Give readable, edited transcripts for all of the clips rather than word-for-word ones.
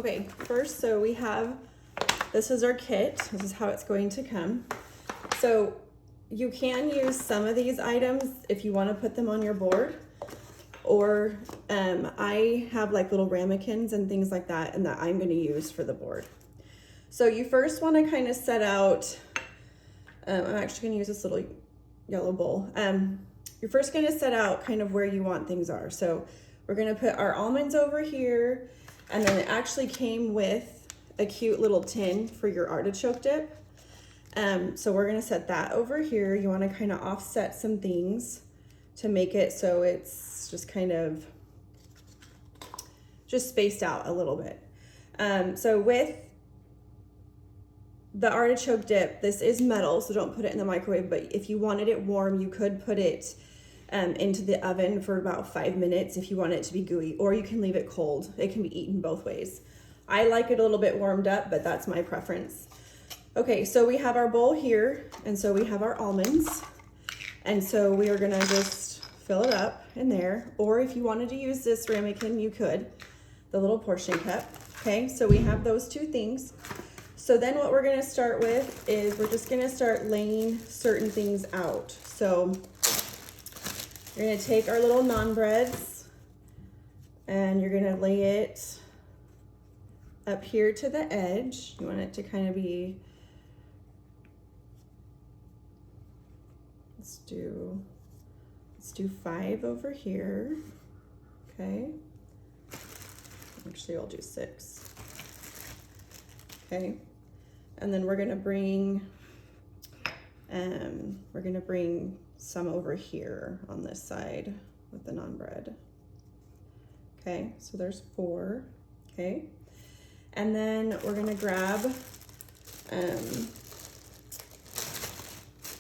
Okay, first, so we have, this is our kit. This is how it's going to come. So you can use some of these items if you want to put them on your board, or I have like little ramekins and things like that, and that I'm going to use for the board. So you first want to kind of set out, I'm actually going to use this little yellow bowl. You're first going to set out kind of where you want things are. So we're going to put our almonds over here, and then it actually came with a cute little tin for your artichoke dip. So we're going to set that over here. You want to kind of offset some things to make it so it's just kind of just spaced out a little bit. So with the artichoke dip, this is metal, so don't put it in the microwave, but if you wanted it warm, you could put it into the oven for about 5 minutes if you want it to be gooey, or you can leave it cold. It can be eaten both ways. I like it a little bit warmed up, but that's my preference. Okay, so we have our bowl here, and so we have our almonds, and so we are gonna just fill it up in there, or if you wanted to use this ramekin, you could, the little portion cup. Okay, so we have those two things. So then what we're gonna start with is we're just gonna start laying certain things out. So you're gonna take our little naan breads and you're gonna lay it up here to the edge. You want it to kind of be, let's do 5 over here. Okay, actually I'll do 6. Okay, and then we're gonna bring some over here on this side with the naan bread. Okay, so there's 4. Okay, and then we're gonna grab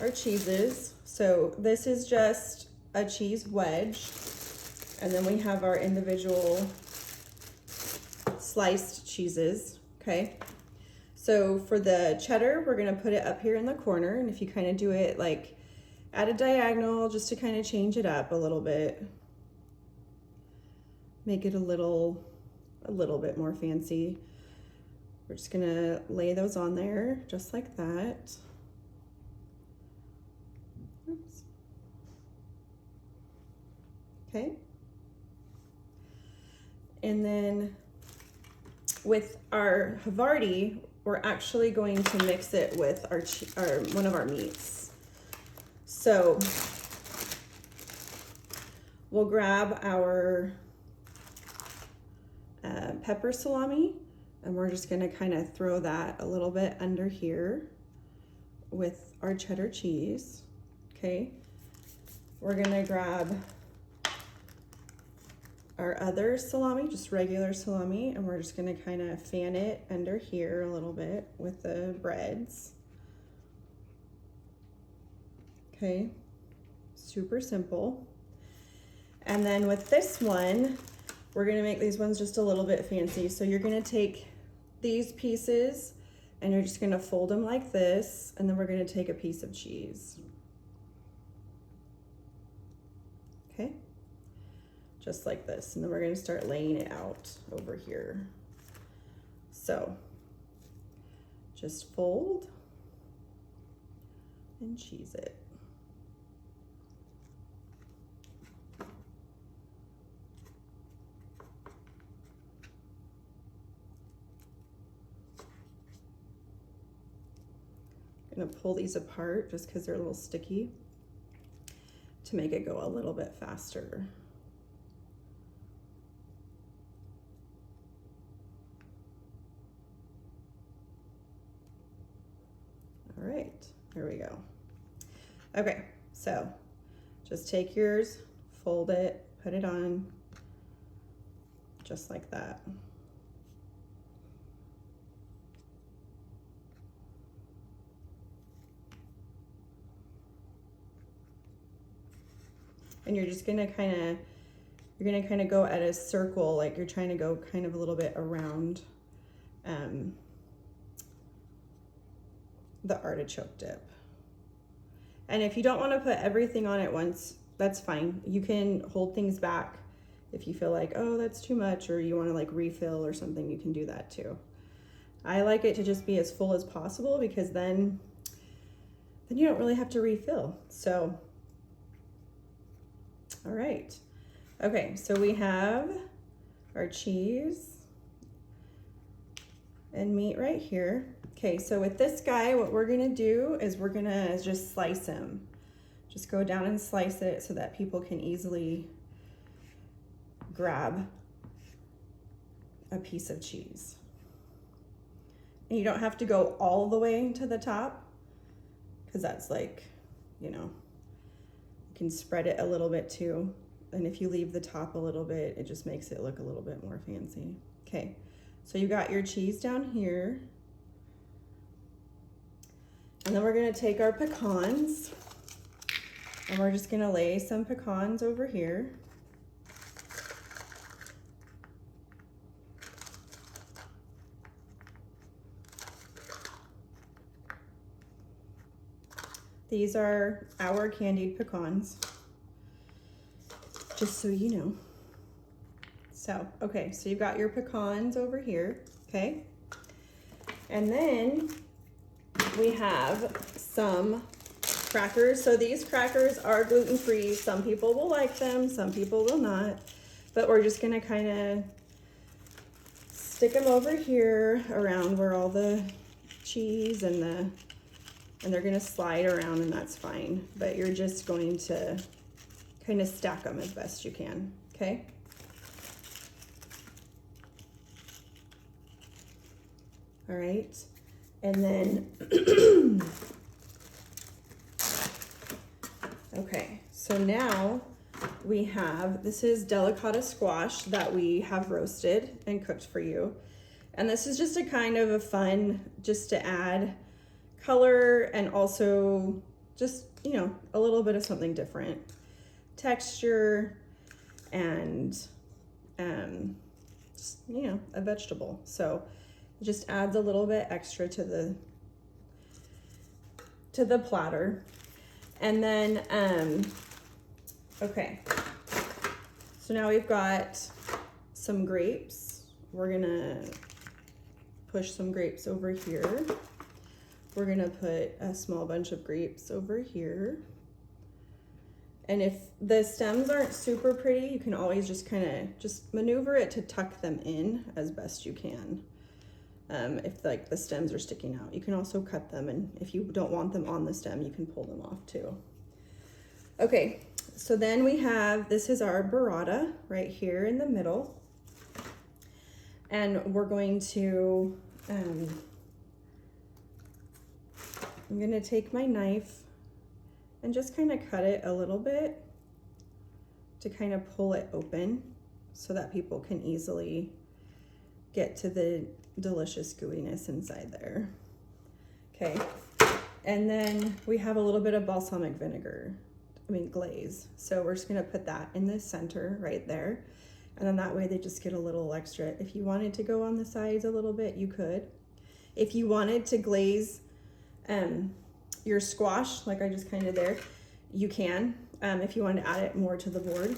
our cheeses. So this is just a cheese wedge, and then we have our individual sliced cheeses. Okay, so for the cheddar, we're gonna put it up here in the corner, and if you kind of do it like at a diagonal, just to kind of change it up a little bit, make it a little bit more fancy. We're just gonna lay those on there just like that. Oops. Okay. And then with our Havarti, we're actually going to mix it with our one of our meats. So we'll grab our pepper salami, and we're just gonna kind of throw that a little bit under here with our cheddar cheese. Okay, we're gonna grab our other salami, just regular salami, and we're just gonna kind of fan it under here a little bit with the breads. Okay, super simple. And then with this one, we're gonna make these ones just a little bit fancy. So you're gonna take these pieces and you're just gonna fold them like this, and then we're gonna take a piece of cheese. Okay, just like this. And then we're gonna start laying it out over here. So just fold and cheese it. I'm gonna pull these apart just because they're a little sticky to make it go a little bit faster. All right, there we go. Okay, so just take yours, fold it, put it on, just like that. And you're just gonna kind of go at a circle, like you're trying to go kind of a little bit around the artichoke dip. And if you don't want to put everything on at once, that's fine. You can hold things back If you feel like, oh, that's too much, or you want to like refill or something, you can do that too. I like it to just be as full as possible because then you don't really have to refill. So, all right. Okay, so we have our cheese and meat right here. Okay, so with this guy, what we're gonna do is we're gonna just slice him. Just go down and slice it so that people can easily grab a piece of cheese. And you don't have to go all the way to the top because that's like, you know, you can spread it a little bit too. And if you leave the top a little bit, it just makes it look a little bit more fancy. Okay, so you got your cheese down here. And then we're gonna take our pecans and we're just gonna lay some pecans over here. These are our candied pecans, just so you know. So, okay, so you've got your pecans over here, okay? And then we have some crackers. So these crackers are gluten-free. Some people will like them, some people will not. But we're just gonna kind of stick them over here around where all the cheese and they're gonna slide around, and that's fine. But you're just going to kind of stack them as best you can, okay? All right, and then, okay, so now we have, this is delicata squash that we have roasted and cooked for you. And this is just a kind of a fun, just to add color and also just, you know, a little bit of something different. Texture and just, you know, a vegetable. So it just adds a little bit extra to the platter. And then, okay, so now we've got some grapes. We're gonna push some grapes over here. We're gonna put a small bunch of grapes over here. And if the stems aren't super pretty, you can always just kind of just maneuver it to tuck them in as best you can. If like the stems are sticking out, you can also cut them, and if you don't want them on the stem, you can pull them off too. Okay, so then we have, this is our burrata right here in the middle. And we're going to, I'm gonna take my knife and just kind of cut it a little bit to kind of pull it open so that people can easily get to the delicious gooiness inside there. Okay, and then we have a little bit of balsamic vinegar, glaze. So we're just gonna put that in the center right there. And then that way they just get a little extra. If you wanted to go on the sides a little bit, you could. If you wanted to glaze your squash, like I just kind of there, you can, if you want to add it more to the board.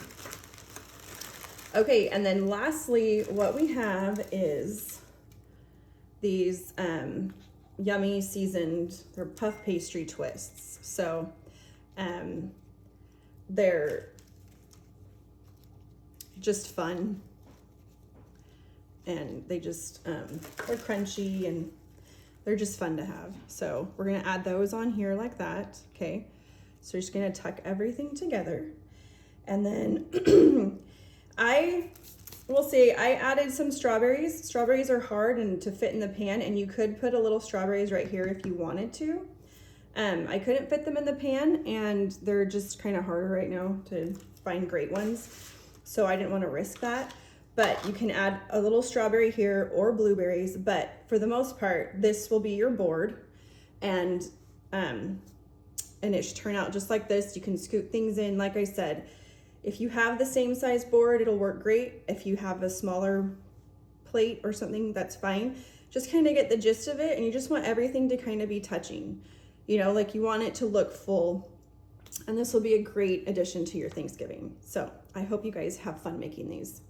Okay, and then lastly, what we have is these yummy seasoned, they're puff pastry twists. So they're just fun, and they just, they're crunchy and they're just fun to have. So we're gonna add those on here like that, okay? So you're just gonna tuck everything together. And then I will say I added some strawberries. Strawberries are hard and to fit in the pan, and you could put a little strawberries right here if you wanted to. I couldn't fit them in the pan, and they're just kind of harder right now to find great ones. So I didn't want to risk that. But you can add a little strawberry here or blueberries, but for the most part, this will be your board, and it should turn out just like this. You can scoop things in. Like I said, if you have the same size board, it'll work great. If you have a smaller plate or something, that's fine. Just kind of get the gist of it, and you just want everything to kind of be touching. You know, like you want it to look full And this will be a great addition to your Thanksgiving. So I hope you guys have fun making these.